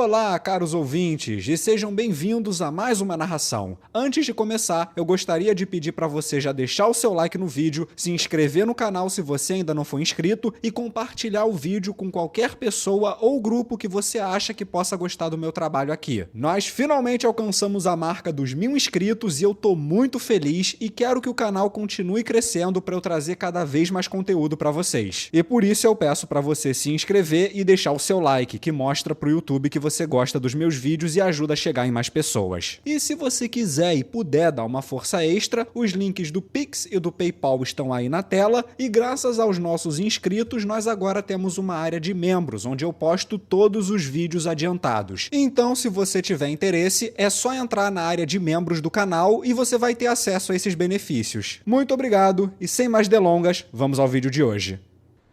Olá, caros ouvintes, e sejam bem-vindos a mais uma narração. Antes de começar, eu gostaria de pedir para você já deixar o seu like no vídeo, se inscrever no canal se você ainda não for inscrito e compartilhar o vídeo com qualquer pessoa ou grupo que você acha que possa gostar do meu trabalho aqui. Nós finalmente alcançamos a marca dos 1000 inscritos e eu tô muito feliz e quero que o canal continue crescendo para eu trazer cada vez mais conteúdo para vocês. E por isso eu peço para você se inscrever e deixar o seu like, que mostra pro YouTube que você gosta dos meus vídeos e ajuda a chegar em mais pessoas. E se você quiser e puder dar uma força extra, os links do Pix e do PayPal estão aí na tela e graças aos nossos inscritos nós agora temos uma área de membros, onde eu posto todos os vídeos adiantados. Então se você tiver interesse, é só entrar na área de membros do canal e você vai ter acesso a esses benefícios. Muito obrigado e sem mais delongas, vamos ao vídeo de hoje.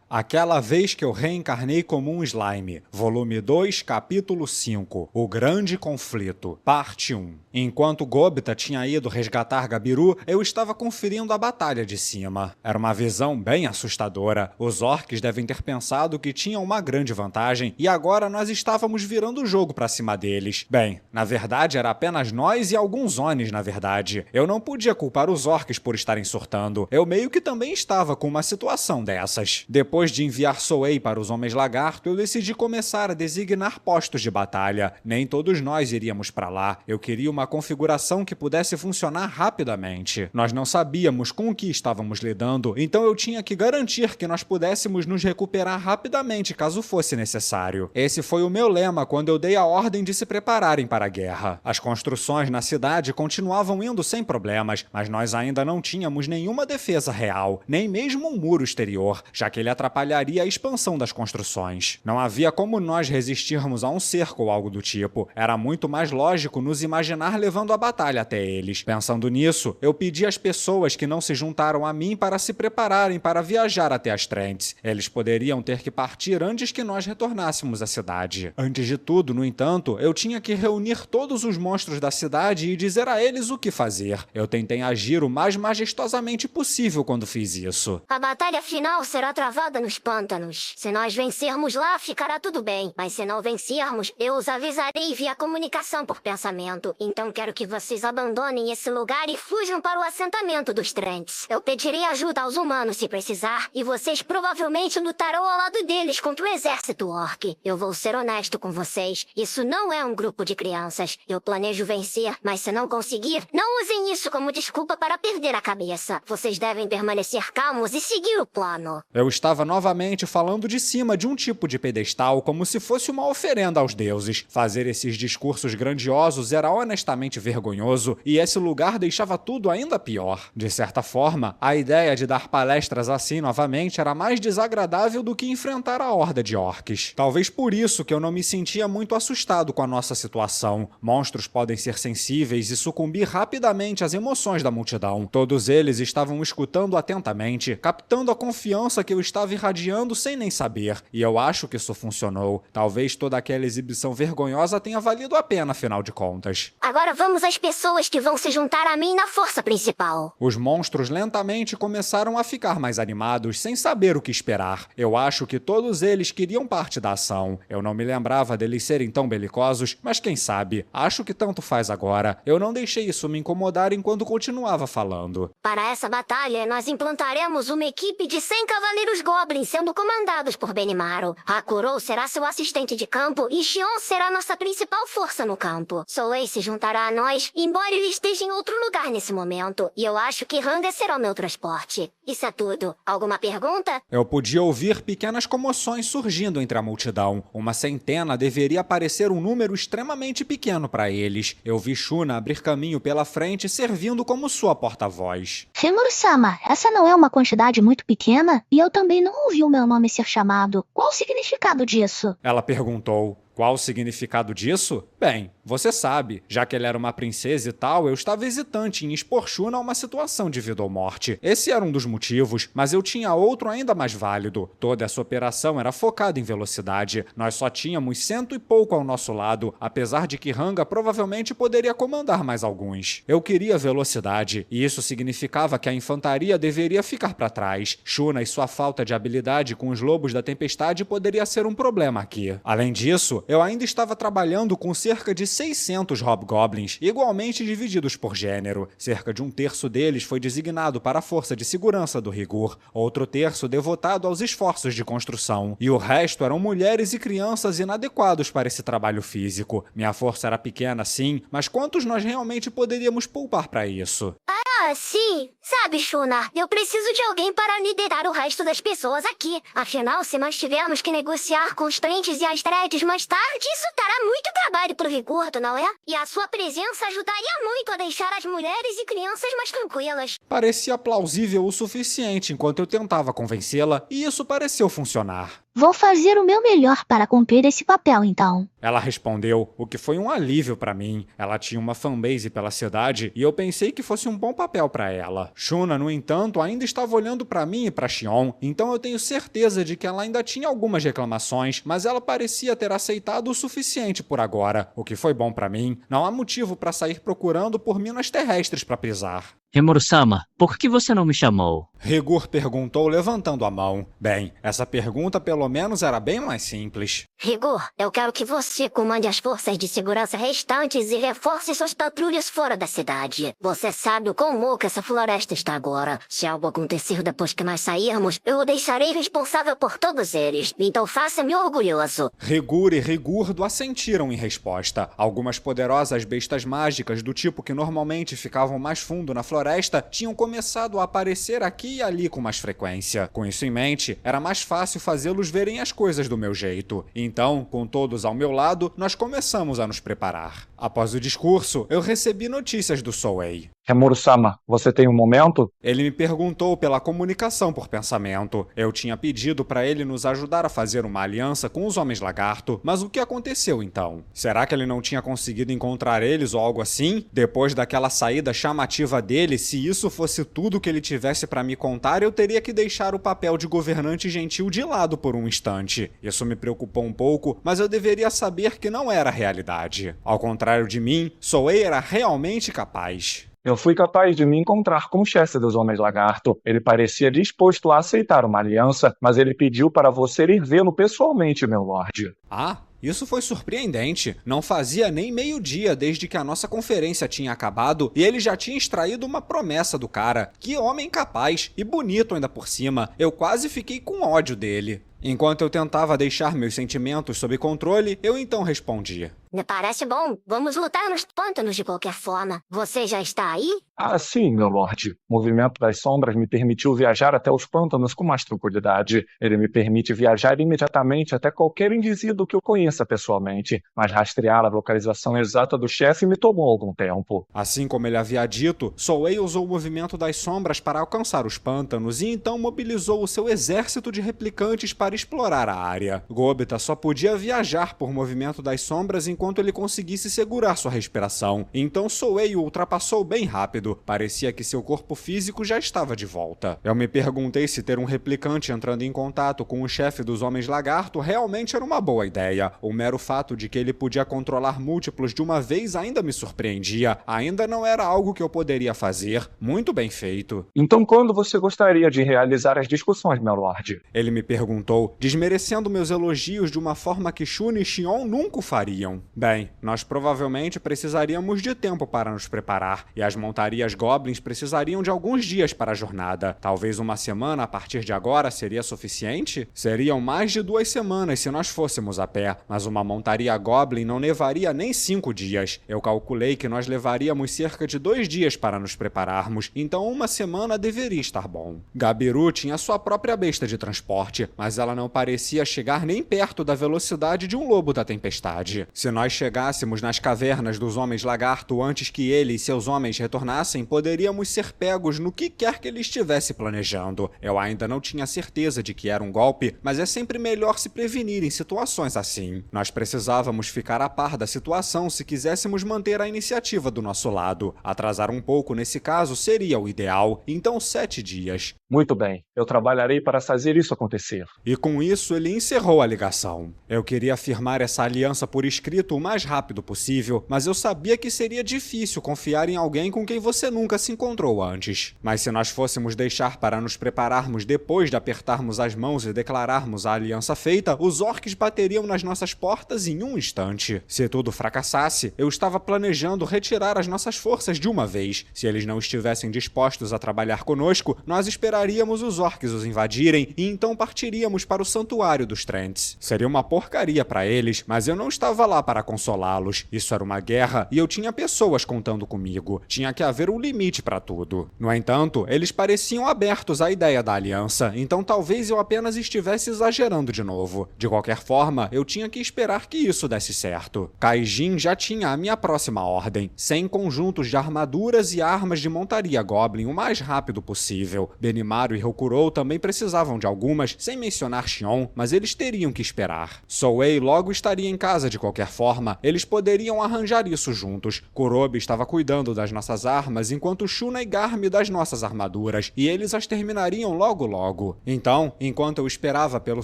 Aquela vez que eu reencarnei como um slime, volume 2, capítulo 5, O Grande Conflito, parte 1. Enquanto Gobita tinha ido resgatar Gabiru, eu estava conferindo a batalha de cima. Era uma visão bem assustadora. Os orcs devem ter pensado que tinham uma grande vantagem e agora nós estávamos virando o jogo pra cima deles. Bem, na verdade era apenas nós e alguns Onis, na verdade. Eu não podia culpar os orcs por estarem surtando. Eu meio que também estava com uma situação dessas. Depois de enviar Souei para os Homens Lagarto, eu decidi começar a designar postos de batalha. Nem todos nós iríamos para lá. Eu queria uma configuração que pudesse funcionar rapidamente. Nós não sabíamos com o que estávamos lidando, então eu tinha que garantir que nós pudéssemos nos recuperar rapidamente caso fosse necessário. Esse foi o meu lema quando eu dei a ordem de se prepararem para a guerra. As construções na cidade continuavam indo sem problemas, mas nós ainda não tínhamos nenhuma defesa real, nem mesmo um muro exterior, já que ele atrapalharia a expansão das construções. Não havia como nós resistirmos a um cerco ou algo do tipo. Era muito mais lógico nos imaginar levando a batalha até eles. Pensando nisso, eu pedi às pessoas que não se juntaram a mim para se prepararem para viajar até as Trentes. Eles poderiam ter que partir antes que nós retornássemos à cidade. Antes de tudo, no entanto, eu tinha que reunir todos os monstros da cidade e dizer a eles o que fazer. Eu tentei agir o mais majestosamente possível quando fiz isso. A batalha final será travada nos pântanos. Se nós vencermos lá, ficará tudo bem. Mas se não vencermos, eu os avisarei via comunicação por pensamento. Então quero que vocês abandonem esse lugar e fujam para o assentamento dos Trentes. Eu pedirei ajuda aos humanos se precisar, e vocês provavelmente lutarão ao lado deles contra o exército orc. Eu vou ser honesto com vocês. Isso não é um grupo de crianças. Eu planejo vencer, mas se não conseguir, não usem isso como desculpa para perder a cabeça. Vocês devem permanecer calmos e seguir o plano. Eu estava novamente falando de cima de um tipo de pedestal como se fosse uma oferenda aos deuses. Fazer esses discursos grandiosos era honestamente vergonhoso e esse lugar deixava tudo ainda pior. De certa forma, a ideia de dar palestras assim novamente era mais desagradável do que enfrentar a horda de orcs. Talvez por isso que eu não me sentia muito assustado com a nossa situação. Monstros podem ser sensíveis e sucumbir rapidamente às emoções da multidão. Todos eles estavam escutando atentamente, captando a confiança que eu estava irradiando sem nem saber, e eu acho que isso funcionou. Talvez toda aquela exibição vergonhosa tenha valido a pena, afinal de contas. Agora vamos às pessoas que vão se juntar a mim na força principal. Os monstros lentamente começaram a ficar mais animados, sem saber o que esperar. Eu acho que todos eles queriam parte da ação. Eu não me lembrava deles serem tão belicosos, mas quem sabe? Acho que tanto faz agora. Eu não deixei isso me incomodar enquanto continuava falando. Para essa batalha, nós implantaremos uma equipe de 100 cavaleiros goblins sendo comandados por Benimaru. Hakurou será seu assistente de campo e Xion será nossa principal força no campo. Souei se juntará a nós, embora ele esteja em outro lugar nesse momento. E eu acho que Hanga será o meu transporte. Isso é tudo. Alguma pergunta? Eu podia ouvir pequenas comoções surgindo entre a multidão. Uma centena deveria parecer um número extremamente pequeno para eles. Eu vi Shuna abrir caminho pela frente, servindo como sua porta-voz. Rimuru-sama, essa não é uma quantidade muito pequena? E eu também não ouvi o meu nome ser chamado. Qual o significado disso? Ela perguntou. Qual o significado disso? Bem, você sabe, já que ela era uma princesa e tal, eu estava hesitante em expor Shuna a uma situação de vida ou morte. Esse era um dos motivos, mas eu tinha outro ainda mais válido. Toda essa operação era focada em velocidade. Nós só tínhamos 100 e pouco ao nosso lado, apesar de que Hanga provavelmente poderia comandar mais alguns. Eu queria velocidade, e isso significava que a infantaria deveria ficar para trás. Shuna e sua falta de habilidade com os lobos da tempestade poderia ser um problema aqui. Além disso, eu ainda estava trabalhando com cerca de 600 hobgoblins, igualmente divididos por gênero. Cerca de um terço deles foi designado para a força de segurança do Rigor, outro terço devotado aos esforços de construção, e o resto eram mulheres e crianças inadequados para esse trabalho físico. Minha força era pequena, sim, mas quantos nós realmente poderíamos poupar para isso? Ah, sim. Sabe, Shuna, eu preciso de alguém para liderar o resto das pessoas aqui. Afinal, se nós tivermos que negociar com os Trentes e as Threads mais tarde, isso dará muito trabalho pro Rigurdo, não é? E a sua presença ajudaria muito a deixar as mulheres e crianças mais tranquilas. Parecia plausível o suficiente enquanto eu tentava convencê-la, e isso pareceu funcionar. Vou fazer o meu melhor para cumprir esse papel, então. Ela respondeu, o que foi um alívio pra mim. Ela tinha uma fanbase pela cidade e eu pensei que fosse um bom papel pra ela. Shuna, no entanto, ainda estava olhando pra mim e pra Xion, então eu tenho certeza de que ela ainda tinha algumas reclamações, mas ela parecia ter aceitado o suficiente por agora, o que foi bom pra mim. Não há motivo pra sair procurando por minas terrestres pra pisar. Rimuru-sama, por que você não me chamou? Rigor perguntou levantando a mão. Bem, essa pergunta pelo menos era bem mais simples. Rigor, eu quero que você comande as forças de segurança restantes e reforce suas patrulhas fora da cidade. Você sabe o quão louca essa floresta está agora. Se algo acontecer depois que nós sairmos, eu o deixarei responsável por todos eles. Então faça-me orgulhoso. Rigor e Rigurdo assentiram em resposta. Algumas poderosas bestas mágicas do tipo que normalmente ficavam mais fundo na floresta tinham começado a aparecer aqui e ali com mais frequência. Com isso em mente, era mais fácil fazê-los verem as coisas do meu jeito. Então, com todos ao meu lado, nós começamos a nos preparar. Após o discurso, eu recebi notícias do Souei. Rimuru-sama, você tem um momento? Ele me perguntou pela comunicação por pensamento. Eu tinha pedido para ele nos ajudar a fazer uma aliança com os Homens Lagarto, mas o que aconteceu então? Será que ele não tinha conseguido encontrar eles ou algo assim? Depois daquela saída chamativa dele, se isso fosse tudo que ele tivesse para me contar, eu teria que deixar o papel de governante gentil de lado por um instante. Isso me preocupou um pouco, mas eu deveria saber que não era a realidade. Ao contrário de mim, Souei era realmente capaz. Eu fui capaz de me encontrar com o chefe dos Homens Lagarto. Ele parecia disposto a aceitar uma aliança, mas ele pediu para você ir vê-lo pessoalmente, meu lorde. Ah, isso foi surpreendente. Não fazia nem meio-dia desde que a nossa conferência tinha acabado e ele já tinha extraído uma promessa do cara. Que homem capaz e bonito ainda por cima. Eu quase fiquei com ódio dele. Enquanto eu tentava deixar meus sentimentos sob controle, eu então respondi. Me parece bom. Vamos lutar nos pântanos de qualquer forma. Você já está aí? Ah, sim, meu lorde. O movimento das sombras me permitiu viajar até os pântanos com mais tranquilidade. Ele me permite viajar imediatamente até qualquer indivíduo que eu conheça pessoalmente, mas rastrear a localização exata do chefe me tomou algum tempo. Assim como ele havia dito, Souei usou o movimento das sombras para alcançar os pântanos e então mobilizou o seu exército de replicantes para explorar a área. Gobita só podia viajar por movimento das sombras enquanto ele conseguisse segurar sua respiração. Então Souei o ultrapassou bem rápido. Parecia que seu corpo físico já estava de volta. Eu me perguntei se ter um replicante entrando em contato com o chefe dos Homens Lagarto realmente era uma boa ideia. O mero fato de que ele podia controlar múltiplos de uma vez ainda me surpreendia. Ainda não era algo que eu poderia fazer. Muito bem feito. Então quando você gostaria de realizar as discussões, meu lorde? Ele me perguntou, desmerecendo meus elogios de uma forma que Shuna e Xion nunca o fariam. Bem, nós provavelmente precisaríamos de tempo para nos preparar, e as montarias Goblins precisariam de alguns dias para a jornada. Talvez uma semana a partir de agora seria suficiente? Seriam mais de 2 semanas se nós fôssemos a pé, mas uma montaria Goblin não levaria nem 5 dias. Eu calculei que nós levaríamos cerca de 2 dias para nos prepararmos, então uma semana deveria estar bom. Gabiru tinha sua própria besta de transporte, mas ela não parecia chegar nem perto da velocidade de um lobo da tempestade. Se nós chegássemos nas cavernas dos Homens Lagarto antes que ele e seus homens retornassem, poderíamos ser pegos no que quer que ele estivesse planejando. Eu ainda não tinha certeza de que era um golpe, mas é sempre melhor se prevenir em situações assim. Nós precisávamos ficar a par da situação se quiséssemos manter a iniciativa do nosso lado. Atrasar um pouco nesse caso seria o ideal, então 7 dias. Muito bem, eu trabalharei para fazer isso acontecer. E com isso ele encerrou a ligação. Eu queria firmar essa aliança por escrito o mais rápido possível, mas eu sabia que seria difícil confiar em alguém com quem você nunca se encontrou antes. Mas se nós fôssemos deixar para nos prepararmos depois de apertarmos as mãos e declararmos a aliança feita, os orcs bateriam nas nossas portas em um instante. Se tudo fracassasse, eu estava planejando retirar as nossas forças de uma vez. Se eles não estivessem dispostos a trabalhar conosco, nós esperaríamos os orcs os invadirem e então partiríamos para o santuário dos Trents. Seria uma porcaria para eles, mas eu não estava lá para consolá-los. Isso era uma guerra e eu tinha pessoas contando comigo. Tinha que haver um limite para tudo. No entanto, eles pareciam abertos à ideia da aliança, então talvez eu apenas estivesse exagerando de novo. De qualquer forma, eu tinha que esperar que isso desse certo. Kaijin já tinha a minha próxima ordem: 100 conjuntos de armaduras e armas de montaria Goblin o mais rápido possível. Benimaru e Rokurou também precisavam de algumas, sem mencionar Xion, mas eles teriam que esperar. Souei logo estaria em casa de qualquer forma, eles poderiam arranjar isso juntos. Kurobe estava cuidando das nossas armas, enquanto Shuna e Garmi das nossas armaduras, e eles as terminariam logo logo. Então, enquanto eu esperava pelo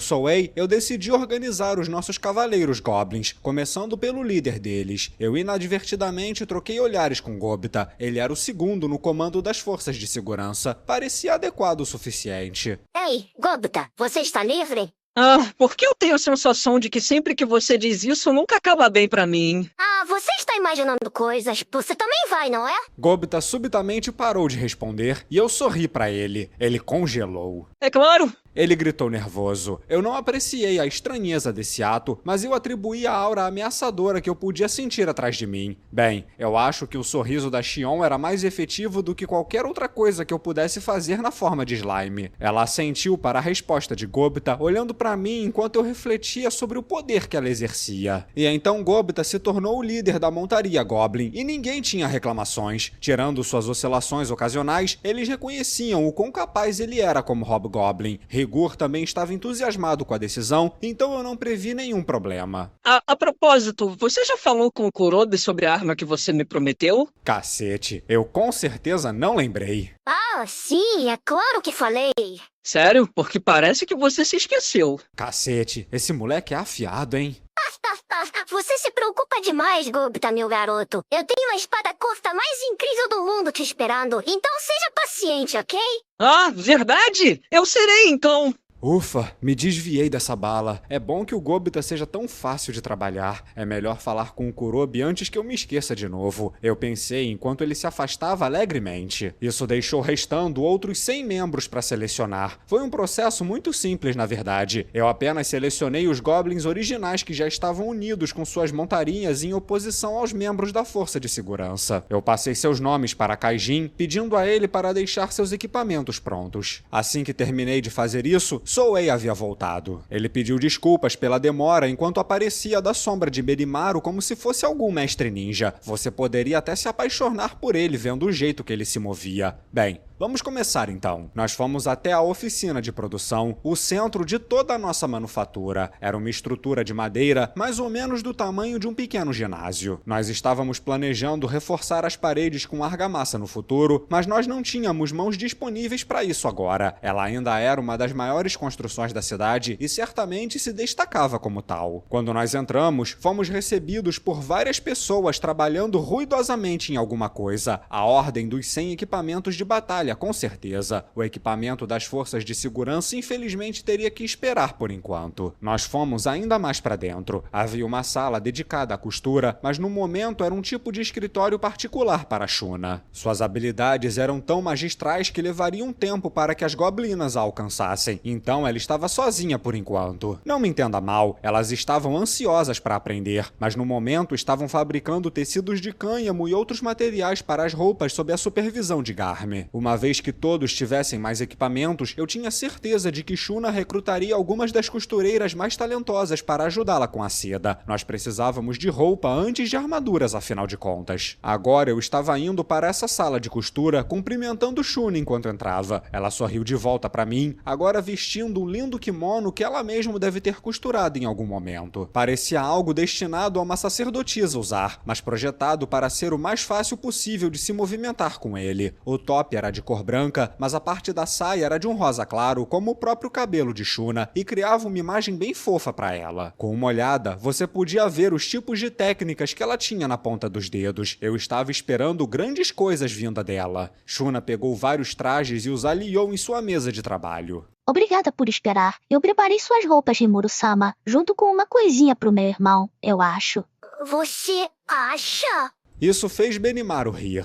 Souei, eu decidi organizar os nossos cavaleiros Goblins, começando pelo líder deles. Eu inadvertidamente troquei olhares com Gobita. Ele era o segundo no comando das forças de segurança. Parecia adequado o suficiente. Ei, Gobita, você está livre? Ah, por que eu tenho a sensação de que sempre que você diz isso, nunca acaba bem pra mim? Ah, você está imaginando coisas. Você também vai, não é? Gobita subitamente parou de responder e eu sorri pra ele. Ele congelou. É claro! Ele gritou nervoso. Eu não apreciei a estranheza desse ato, mas eu atribuí a aura ameaçadora que eu podia sentir atrás de mim. Bem, eu acho que o sorriso da Xion era mais efetivo do que qualquer outra coisa que eu pudesse fazer na forma de slime. Ela assentiu para a resposta de Gobita, olhando para mim enquanto eu refletia sobre o poder que ela exercia. E então Gobita se tornou o líder da montaria Goblin, e ninguém tinha reclamações. Tirando suas oscilações ocasionais, eles reconheciam o quão capaz ele era como Hobgoblin. Rigur também estava entusiasmado com a decisão, então eu não previ nenhum problema. A propósito, você já falou com o Kurobe sobre a arma que você me prometeu? Cacete, eu com certeza não lembrei. Ah, sim, é claro que falei. Sério? Porque parece que você se esqueceu. Cacete, esse moleque é afiado, hein? Você se preocupa demais, Gobita, meu garoto. Eu tenho a espada curta mais incrível do mundo te esperando, então seja paciente, ok? Ah, verdade? Eu serei, então. Ufa, me desviei dessa bala. É bom que o Gobita seja tão fácil de trabalhar. É melhor falar com o Kurobe antes que eu me esqueça de novo. Eu pensei enquanto ele se afastava alegremente. Isso deixou restando outros 100 membros para selecionar. Foi um processo muito simples, na verdade. Eu apenas selecionei os Goblins originais que já estavam unidos com suas montarinhas em oposição aos membros da Força de Segurança. Eu passei seus nomes para Kaijin, pedindo a ele para deixar seus equipamentos prontos. Assim que terminei de fazer isso, Souei havia voltado. Ele pediu desculpas pela demora enquanto aparecia da sombra de Benimaru como se fosse algum mestre ninja. Você poderia até se apaixonar por ele vendo o jeito que ele se movia. Bem, vamos começar então. Nós fomos até a oficina de produção, o centro de toda a nossa manufatura. Era uma estrutura de madeira mais ou menos do tamanho de um pequeno ginásio. Nós estávamos planejando reforçar as paredes com argamassa no futuro, mas nós não tínhamos mãos disponíveis para isso agora. Ela ainda era uma das maiores construções da cidade e certamente se destacava como tal. Quando nós entramos, fomos recebidos por várias pessoas trabalhando ruidosamente em alguma coisa. A ordem dos 100 equipamentos de batalha, com certeza. O equipamento das forças de segurança infelizmente teria que esperar por enquanto. Nós fomos ainda mais para dentro. Havia uma sala dedicada à costura, mas no momento era um tipo de escritório particular para Shuna. Suas habilidades eram tão magistrais que levariam tempo para que as goblinas a alcançassem, então ela estava sozinha por enquanto. Não me entenda mal, elas estavam ansiosas para aprender, mas no momento estavam fabricando tecidos de cânhamo e outros materiais para as roupas sob a supervisão de Garmi. Uma vez que todos tivessem mais equipamentos, eu tinha certeza de que Shuna recrutaria algumas das costureiras mais talentosas para ajudá-la com a seda. Nós precisávamos de roupa antes de armaduras, afinal de contas. Agora eu estava indo para essa sala de costura, cumprimentando Shuna enquanto entrava. Ela sorriu de volta para mim, agora vestindo um lindo kimono que ela mesma deve ter costurado em algum momento. Parecia algo destinado a uma sacerdotisa usar, mas projetado para ser o mais fácil possível de se movimentar com ele. O top era de cor branca, mas a parte da saia era de um rosa claro, como o próprio cabelo de Shuna, e criava uma imagem bem fofa para ela. Com uma olhada, você podia ver os tipos de técnicas que ela tinha na ponta dos dedos. Eu estava esperando grandes coisas vinda dela. Shuna pegou vários trajes e os aliou em sua mesa de trabalho. Obrigada por esperar. Eu preparei suas roupas, Rimuru-sama, junto com uma coisinha pro meu irmão, eu acho. Você acha? Isso fez Benimaru rir.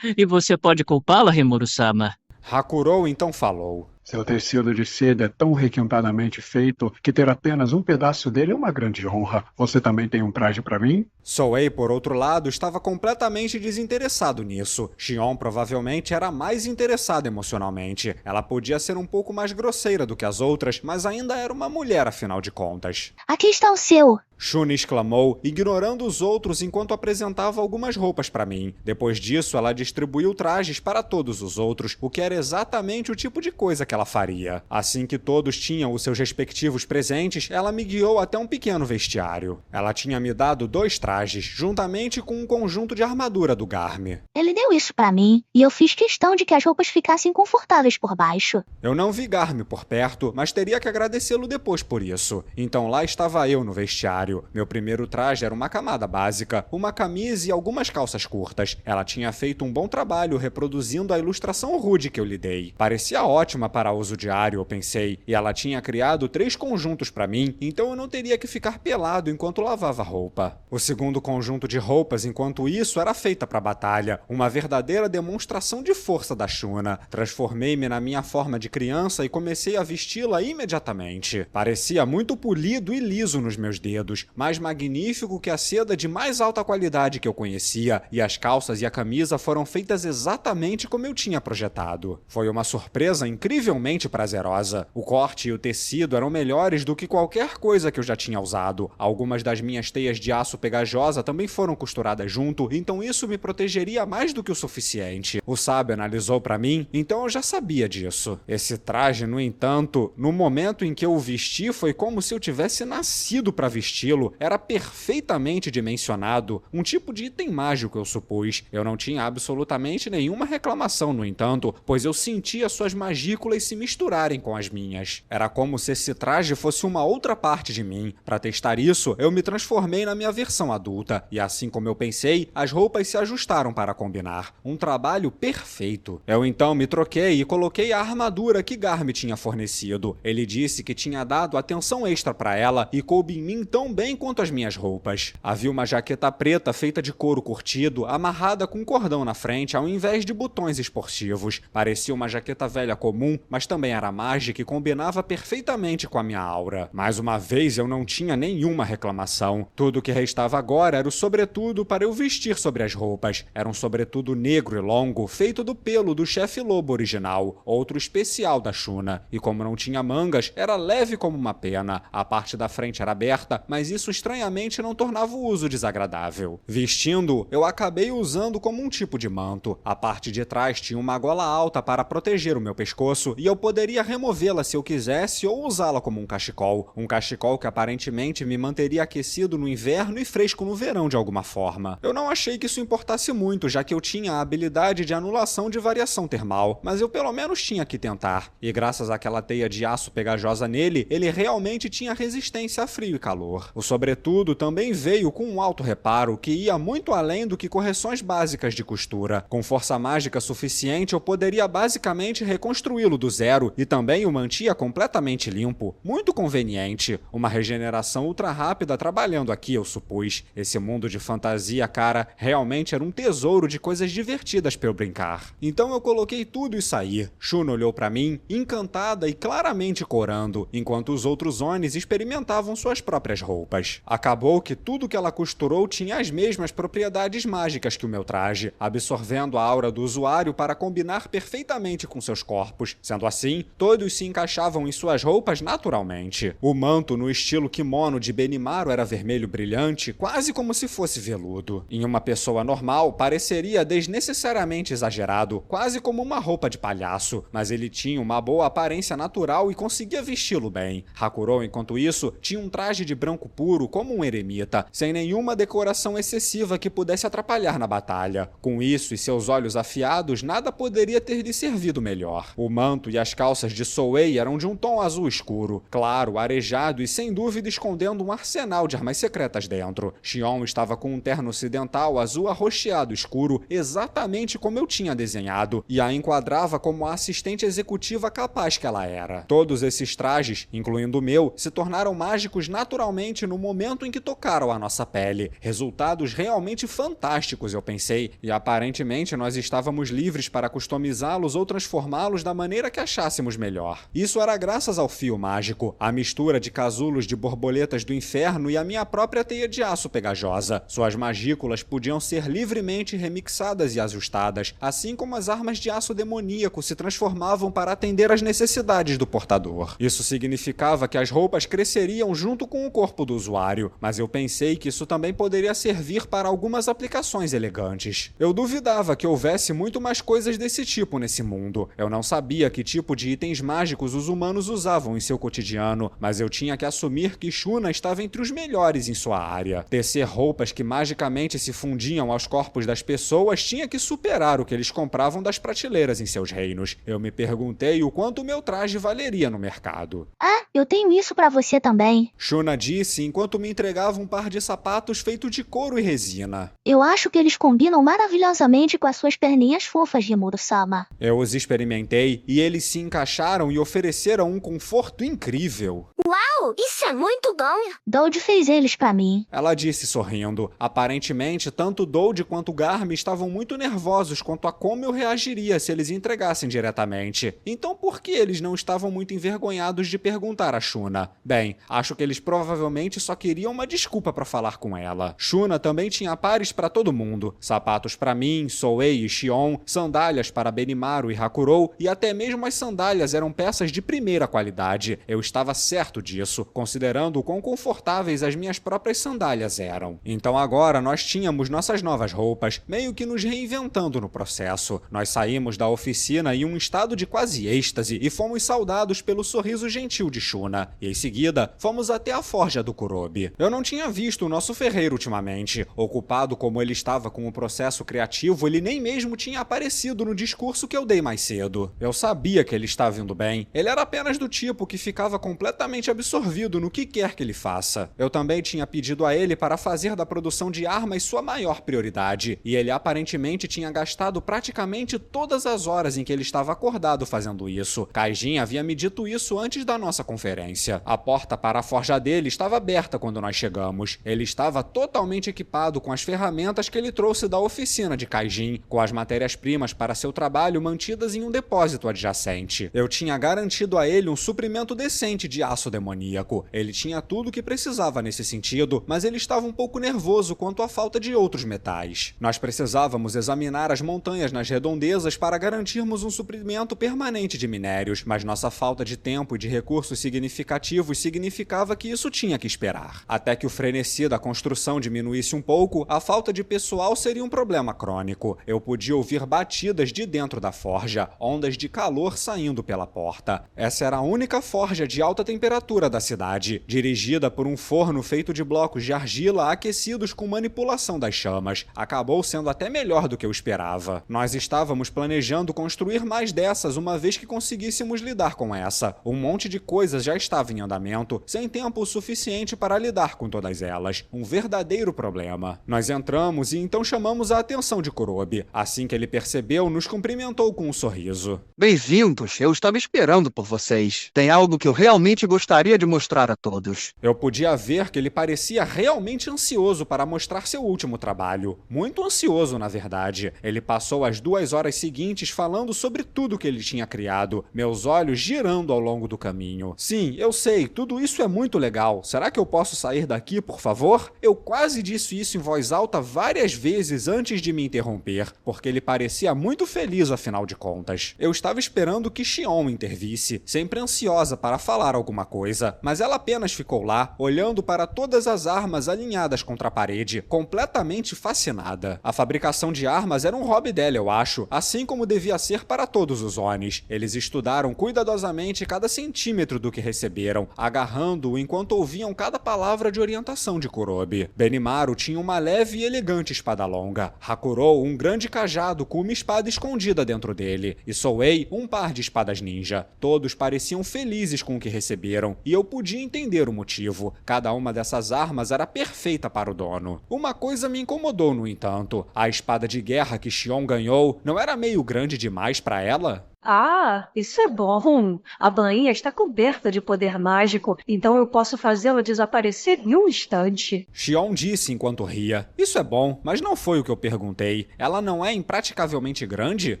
E você pode culpá-la, Rimuru-sama? Hakurou então falou. Seu tecido de seda é tão requintadamente feito que ter apenas um pedaço dele é uma grande honra. Você também tem um traje para mim? Soei, por outro lado, estava completamente desinteressado nisso. Shion provavelmente era mais interessada emocionalmente. Ela podia ser um pouco mais grosseira do que as outras, mas ainda era uma mulher, afinal de contas. Aqui está o seu. Shuna exclamou, ignorando os outros enquanto apresentava algumas roupas para mim. Depois disso, ela distribuiu trajes para todos os outros, o que era exatamente o tipo de coisa que ela faria. Assim que todos tinham os seus respectivos presentes, ela me guiou até um pequeno vestiário. Ela tinha me dado 2 trajes, juntamente com um conjunto de armadura do Garm. Ele deu isso pra mim, e eu fiz questão de que as roupas ficassem confortáveis por baixo. Eu não vi Garm por perto, mas teria que agradecê-lo depois por isso. Então lá estava eu no vestiário. Meu primeiro traje era uma camada básica, uma camisa e algumas calças curtas. Ela tinha feito um bom trabalho reproduzindo a ilustração rude que eu lhe dei. Parecia ótima para uso diário, eu pensei, e ela tinha criado 3 conjuntos para mim, então eu não teria que ficar pelado enquanto lavava roupa. O segundo conjunto de roupas, enquanto isso, era feita para batalha, uma verdadeira demonstração de força da Shuna. Transformei-me na minha forma de criança e comecei a vesti-la imediatamente. Parecia muito polido e liso nos meus dedos, mais magnífico que a seda de mais alta qualidade que eu conhecia, e as calças e a camisa foram feitas exatamente como eu tinha projetado. Foi uma surpresa incrivelmente prazerosa. O corte e o tecido eram melhores do que qualquer coisa que eu já tinha usado. Algumas das minhas teias de aço pegajosa também foram costuradas junto, então isso me protegeria mais do que o suficiente. O sábio analisou para mim, então eu já sabia disso. Esse traje, no entanto, no momento em que eu o vesti, foi como se eu tivesse nascido para vestir. Era perfeitamente dimensionado, um tipo de item mágico, eu supus. Eu não tinha absolutamente nenhuma reclamação, no entanto, pois eu sentia suas magículas se misturarem com as minhas. Era como se esse traje fosse uma outra parte de mim. Para testar isso, eu me transformei na minha versão adulta, e assim como eu pensei, as roupas se ajustaram para combinar. Um trabalho perfeito. Eu então me troquei e coloquei a armadura que Garm tinha fornecido. Ele disse que tinha dado atenção extra para ela e coube em mim tão bem quanto as minhas roupas. Havia uma jaqueta preta feita de couro curtido, amarrada com um cordão na frente ao invés de botões esportivos. Parecia uma jaqueta velha comum, mas também era mágica e combinava perfeitamente com a minha aura. Mais uma vez eu não tinha nenhuma reclamação. Tudo o que restava agora era o sobretudo para eu vestir sobre as roupas. Era um sobretudo negro e longo, feito do pelo do chefe lobo original, outro especial da Shuna. E como não tinha mangas, era leve como uma pena. A parte da frente era aberta, mas isso estranhamente não tornava o uso desagradável. Vestindo, eu acabei usando como um tipo de manto. A parte de trás tinha uma gola alta para proteger o meu pescoço e eu poderia removê-la se eu quisesse ou usá-la como um cachecol. Um cachecol que aparentemente me manteria aquecido no inverno e fresco no verão de alguma forma. Eu não achei que isso importasse muito, já que eu tinha a habilidade de anulação de variação termal, mas eu pelo menos tinha que tentar. E graças àquela teia de aço pegajosa nele, ele realmente tinha resistência a frio e calor. O sobretudo também veio com um alto reparo que ia muito além do que correções básicas de costura. Com força mágica suficiente, eu poderia basicamente reconstruí-lo do zero e também o mantia completamente limpo. Muito conveniente. Uma regeneração ultra rápida trabalhando aqui, eu supus. Esse mundo de fantasia, cara, realmente era um tesouro de coisas divertidas pra eu brincar. Então eu coloquei tudo e saí. Shuna olhou pra mim, encantada e claramente corando, enquanto os outros Onis experimentavam suas próprias roupas. Acabou que tudo que ela costurou tinha as mesmas propriedades mágicas que o meu traje, absorvendo a aura do usuário para combinar perfeitamente com seus corpos. Sendo assim, todos se encaixavam em suas roupas naturalmente. O manto no estilo kimono de Benimaru era vermelho brilhante, quase como se fosse veludo. Em uma pessoa normal, pareceria desnecessariamente exagerado, quase como uma roupa de palhaço, mas ele tinha uma boa aparência natural e conseguia vesti-lo bem. Hakurou, enquanto isso, tinha um traje de branco puro como um eremita, sem nenhuma decoração excessiva que pudesse atrapalhar na batalha. Com isso e seus olhos afiados, nada poderia ter lhe servido melhor. O manto e as calças de Souei eram de um tom azul escuro, claro, arejado e sem dúvida escondendo um arsenal de armas secretas dentro. Xion estava com um terno ocidental azul arroxeado escuro, exatamente como eu tinha desenhado, e a enquadrava como a assistente executiva capaz que ela era. Todos esses trajes, incluindo o meu, se tornaram mágicos naturalmente no momento em que tocaram a nossa pele. Resultados realmente fantásticos, eu pensei, e aparentemente nós estávamos livres para customizá-los ou transformá-los da maneira que achássemos melhor. Isso era graças ao fio mágico, a mistura de casulos de borboletas do inferno e a minha própria teia de aço pegajosa. Suas magículas podiam ser livremente remixadas e ajustadas, assim como as armas de aço demoníaco se transformavam para atender às necessidades do portador. Isso significava que as roupas cresceriam junto com o corpo do usuário, mas eu pensei que isso também poderia servir para algumas aplicações elegantes. Eu duvidava que houvesse muito mais coisas desse tipo nesse mundo. Eu não sabia que tipo de itens mágicos os humanos usavam em seu cotidiano, mas eu tinha que assumir que Shuna estava entre os melhores em sua área. Tecer roupas que magicamente se fundiam aos corpos das pessoas tinha que superar o que eles compravam das prateleiras em seus reinos. Eu me perguntei o quanto o meu traje valeria no mercado. Ah, eu tenho isso pra você também. Shuna disse enquanto me entregava um par de sapatos feito de couro e resina. Eu acho que eles combinam maravilhosamente com as suas perninhas fofas, Rimuru-sama. Eu os experimentei e eles se encaixaram e ofereceram um conforto incrível. Uau, isso é muito bom! Doud fez eles pra mim. Ela disse sorrindo. Aparentemente, tanto Doud quanto Garmy estavam muito nervosos quanto a como eu reagiria se eles entregassem diretamente. Então por que eles não estavam muito envergonhados de perguntar a Shuna? Bem, acho que eles provavelmente só queriam uma desculpa pra falar com ela. Shuna também tinha pares pra todo mundo. Sapatos pra mim, Souei e Xion, sandálias para Benimaru e Hakurou, e até mesmo as sandálias eram peças de primeira qualidade. Eu estava certo disso, considerando o quão confortáveis as minhas próprias sandálias eram. Então agora nós tínhamos nossas novas roupas, meio que nos reinventando no processo. Nós saímos da oficina em um estado de quase êxtase e fomos saudados pelo sorriso gentil de Shuna. E em seguida, fomos até a forja do Kurobi. Eu não tinha visto o nosso ferreiro ultimamente. Ocupado como ele estava com o processo criativo, ele nem mesmo tinha aparecido no discurso que eu dei mais cedo. Eu sabia que ele estava indo bem. Ele era apenas do tipo que ficava completamente absorvido no que quer que ele faça. Eu também tinha pedido a ele para fazer da produção de armas sua maior prioridade, e ele aparentemente tinha gastado praticamente todas as horas em que ele estava acordado fazendo isso. Kaijin havia me dito isso antes da nossa conferência. A porta para a forja dele estava aberta quando nós chegamos. Ele estava totalmente equipado com as ferramentas que ele trouxe da oficina de Kaijin, com as matérias-primas para seu trabalho mantidas em um depósito adjacente. Eu tinha garantido a ele um suprimento decente de aço demoníaco. Ele tinha tudo o que precisava nesse sentido, mas ele estava um pouco nervoso quanto à falta de outros metais. Nós precisávamos examinar as montanhas nas redondezas para garantirmos um suprimento permanente de minérios, mas nossa falta de tempo e de recursos significativos significava que isso tinha que esperar. Até que o frenesi da construção diminuísse um pouco, a falta de pessoal seria um problema crônico. Eu podia ouvir batidas de dentro da forja, ondas de calor saindo pela porta. Essa era a única forja de alta temperatura da cidade, dirigida por um forno feito de blocos de argila aquecidos com manipulação das chamas. Acabou sendo até melhor do que eu esperava. Nós estávamos planejando construir mais dessas uma vez que conseguíssemos lidar com essa. Um monte de coisas já estava em andamento, sem tempo suficiente para lidar com todas elas. Um verdadeiro problema. Nós entramos e então chamamos a atenção de Kurobi. Assim que ele percebeu, nos cumprimentou com um sorriso. Bem-vindos, eu estava esperando por vocês. Tem algo que eu realmente gostaria de mostrar a todos. Eu podia ver que ele parecia realmente ansioso para mostrar seu último trabalho. Muito ansioso, na verdade. Ele passou as 2 horas seguintes falando sobre tudo que ele tinha criado, meus olhos girando ao longo do caminho. Sim, eu sei, tudo isso é muito legal. Será que eu posso sair daqui, por favor? Eu quase disse isso em voz alta várias vezes antes de me interromper, porque ele parecia muito feliz afinal de contas. Eu estava esperando que Xion intervisse, sempre ansiosa para falar alguma coisa, mas ela apenas ficou lá, olhando para todas as armas alinhadas contra a parede, completamente fascinada. A fabricação de armas era um hobby dela, eu acho, assim como devia ser para todos os Onis. Eles estudaram cuidadosamente cada centímetro do que receberam, agarrando-o enquanto ouviam cada palavra de orientação de Kurobe. Benimaru tinha uma leve e elegante espada longa, Hakurou um grande cajado com uma espada escondida dentro dele, e Souei um par de espadas ninja. Todos pareciam felizes com o que receberam, e eu podia entender o motivo. Cada uma dessas armas era perfeita para o dono. Uma coisa me incomodou, no entanto. A espada de guerra que Xion ganhou não era meio grande demais para ela? Ah, isso é bom. A bainha está coberta de poder mágico, então eu posso fazê-la desaparecer em um instante. Xion disse enquanto ria. Isso é bom, mas não foi o que eu perguntei. Ela não é impraticavelmente grande?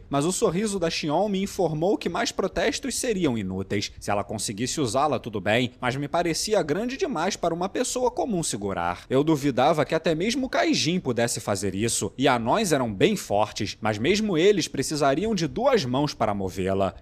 Mas o sorriso da Xion me informou que mais protestos seriam inúteis. Se ela conseguisse usá-la, tudo bem, mas me parecia grande demais para uma pessoa comum segurar. Eu duvidava que até mesmo Kaijin pudesse fazer isso, e anões eram bem fortes, mas mesmo eles precisariam de 2 mãos para movê-la.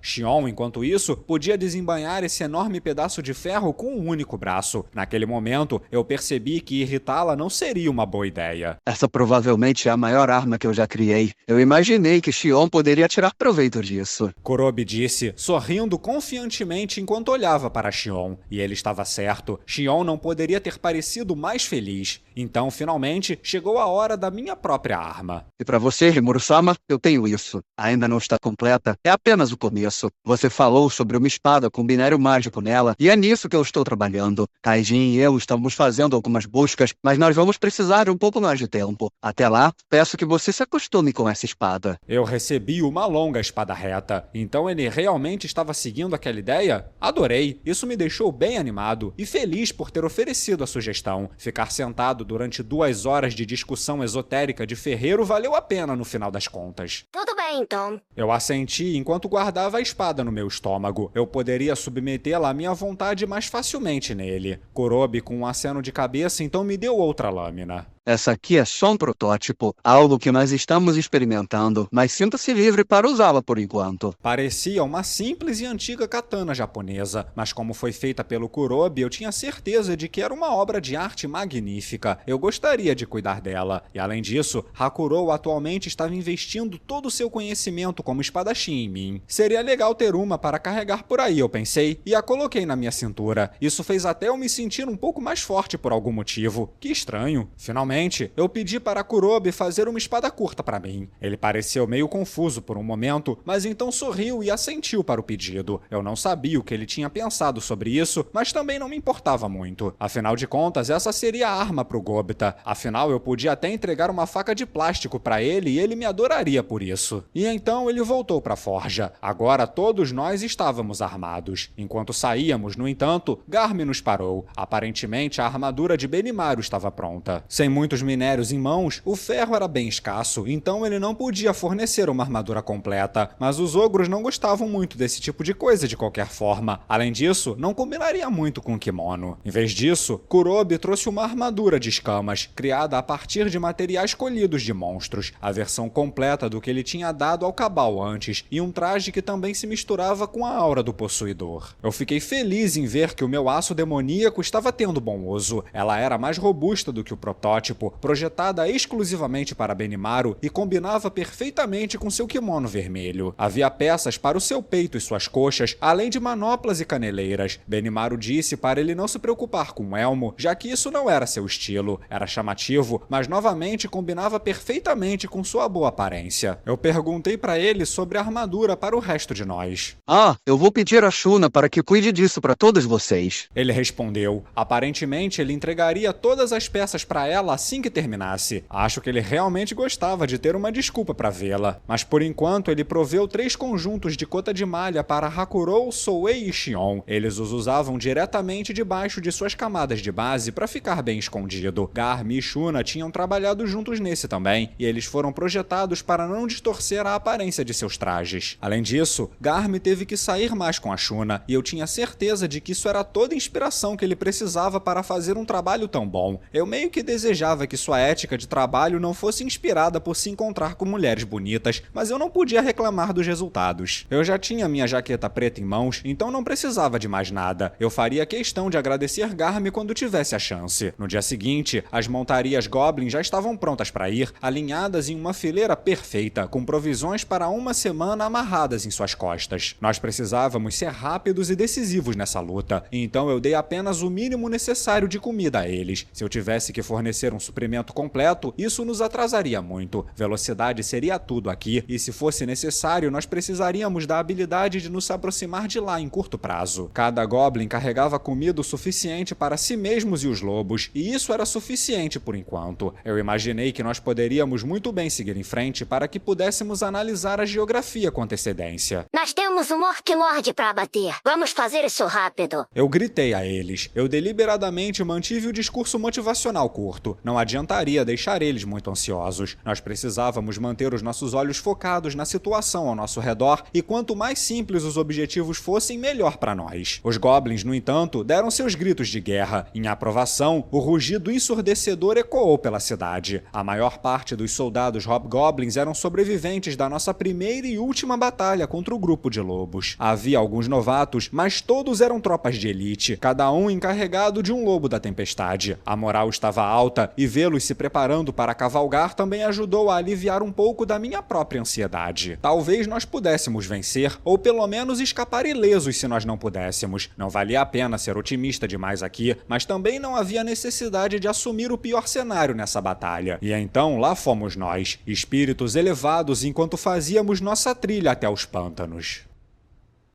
Xion, enquanto isso, podia desembainhar esse enorme pedaço de ferro com um único braço. Naquele momento, eu percebi que irritá-la não seria uma boa ideia. Essa provavelmente é a maior arma que eu já criei. Eu imaginei que Xion poderia tirar proveito disso. Kurobe disse, sorrindo confiantemente enquanto olhava para Xion. E ele estava certo. Xion não poderia ter parecido mais feliz. Então, finalmente, chegou a hora da minha própria arma. E para você, Rimuru-sama, eu tenho isso. Ainda não está completa. É apenas o começo. Você falou sobre uma espada com binário mágico nela, e é nisso que eu estou trabalhando. Kaijin e eu estamos fazendo algumas buscas, mas nós vamos precisar de um pouco mais de tempo. Até lá, peço que você se acostume com essa espada. Eu recebi uma longa espada reta. Então ele realmente estava seguindo aquela ideia? Adorei. Isso me deixou bem animado e feliz por ter oferecido a sugestão. Ficar sentado durante 2 horas de discussão esotérica de ferreiro valeu a pena no final das contas. Tudo bem, então. Eu assenti enquanto guardava a espada no meu estômago. Eu poderia submetê-la à minha vontade mais facilmente nele. Kurobe, com um aceno de cabeça, então me deu outra lâmina. Essa aqui é só um protótipo, algo que nós estamos experimentando, mas sinta-se livre para usá-la por enquanto. Parecia uma simples e antiga katana japonesa, mas como foi feita pelo Kurobe, eu tinha certeza de que era uma obra de arte magnífica. Eu gostaria de cuidar dela. E além disso, Hakurou atualmente estava investindo todo o seu conhecimento como espadachim em mim. Seria legal ter uma para carregar por aí, eu pensei, e a coloquei na minha cintura. Isso fez até eu me sentir um pouco mais forte por algum motivo. Que estranho. Finalmente, eu pedi para Kurobe fazer uma espada curta para mim. Ele pareceu meio confuso por um momento, mas então sorriu e assentiu para o pedido. Eu não sabia o que ele tinha pensado sobre isso, mas também não me importava muito. Afinal de contas, essa seria a arma para o Gobita. Afinal, eu podia até entregar uma faca de plástico para ele e ele me adoraria por isso. E então ele voltou para a forja. Agora todos nós estávamos armados. Enquanto saíamos, no entanto, Garm nos parou. Aparentemente, a armadura de Benimaru estava pronta. Sem muitos minérios em mãos, o ferro era bem escasso, então ele não podia fornecer uma armadura completa, mas os ogros não gostavam muito desse tipo de coisa de qualquer forma. Além disso, não combinaria muito com o kimono. Em vez disso, Kurobe trouxe uma armadura de escamas, criada a partir de materiais colhidos de monstros, a versão completa do que ele tinha dado ao Cabal antes, e um traje que também se misturava com a aura do possuidor. Eu fiquei feliz em ver que o meu aço demoníaco estava tendo bom uso. Ela era mais robusta do que o protótipo, projetada exclusivamente para Benimaru e combinava perfeitamente com seu kimono vermelho. Havia peças para o seu peito e suas coxas, além de manoplas e caneleiras. Benimaru disse para ele não se preocupar com o elmo, já que isso não era seu estilo. Era chamativo, mas novamente combinava perfeitamente com sua boa aparência. Eu perguntei para ele sobre a armadura para o resto de nós. Ah, eu vou pedir a Shuna para que cuide disso para todos vocês. Ele respondeu. Aparentemente, ele entregaria todas as peças para ela assim que terminasse. Acho que ele realmente gostava de ter uma desculpa para vê-la. Mas por enquanto, ele proveu 3 conjuntos de cota de malha para Hakurou, Souei e Xion. Eles os usavam diretamente debaixo de suas camadas de base para ficar bem escondido. Garm e Shuna tinham trabalhado juntos nesse também, e eles foram projetados para não distorcer a aparência de seus trajes. Além disso, Garm teve que sair mais com a Shuna, e eu tinha certeza de que isso era toda a inspiração que ele precisava para fazer um trabalho tão bom. Eu meio que desejava desejava que sua ética de trabalho não fosse inspirada por se encontrar com mulheres bonitas, mas eu não podia reclamar dos resultados. Eu já tinha minha jaqueta preta em mãos, então não precisava de mais nada. Eu faria questão de agradecer Garm quando tivesse a chance. No dia seguinte, as montarias Goblin já estavam prontas para ir, alinhadas em uma fileira perfeita, com provisões para uma semana amarradas em suas costas. Nós precisávamos ser rápidos e decisivos nessa luta, então eu dei apenas o mínimo necessário de comida a eles. Se eu tivesse que fornecer um suprimento completo, isso nos atrasaria muito. Velocidade seria tudo aqui, e se fosse necessário, nós precisaríamos da habilidade de nos aproximar de lá em curto prazo. Cada Goblin carregava comida o suficiente para si mesmos e os lobos, e isso era suficiente por enquanto. Eu imaginei que nós poderíamos muito bem seguir em frente para que pudéssemos analisar a geografia com antecedência. Nós temos um Orc Lord para abater. Vamos fazer isso rápido. Eu gritei a eles. Eu deliberadamente mantive o discurso motivacional curto. Não adiantaria deixar eles muito ansiosos. Nós precisávamos manter os nossos olhos focados na situação ao nosso redor, e quanto mais simples os objetivos fossem, melhor para nós. Os Goblins, no entanto, deram seus gritos de guerra. Em aprovação, o rugido ensurdecedor ecoou pela cidade. A maior parte dos soldados Hobgoblins eram sobreviventes da nossa primeira e última batalha contra o grupo de lobos. Havia alguns novatos, mas todos eram tropas de elite, cada um encarregado de um lobo da tempestade. A moral estava alta, e vê-los se preparando para cavalgar também ajudou a aliviar um pouco da minha própria ansiedade. Talvez nós pudéssemos vencer, ou pelo menos escapar ilesos se nós não pudéssemos. Não valia a pena ser otimista demais aqui, mas também não havia necessidade de assumir o pior cenário nessa batalha. E então lá fomos nós, espíritos elevados enquanto fazíamos nossa trilha até os pântanos.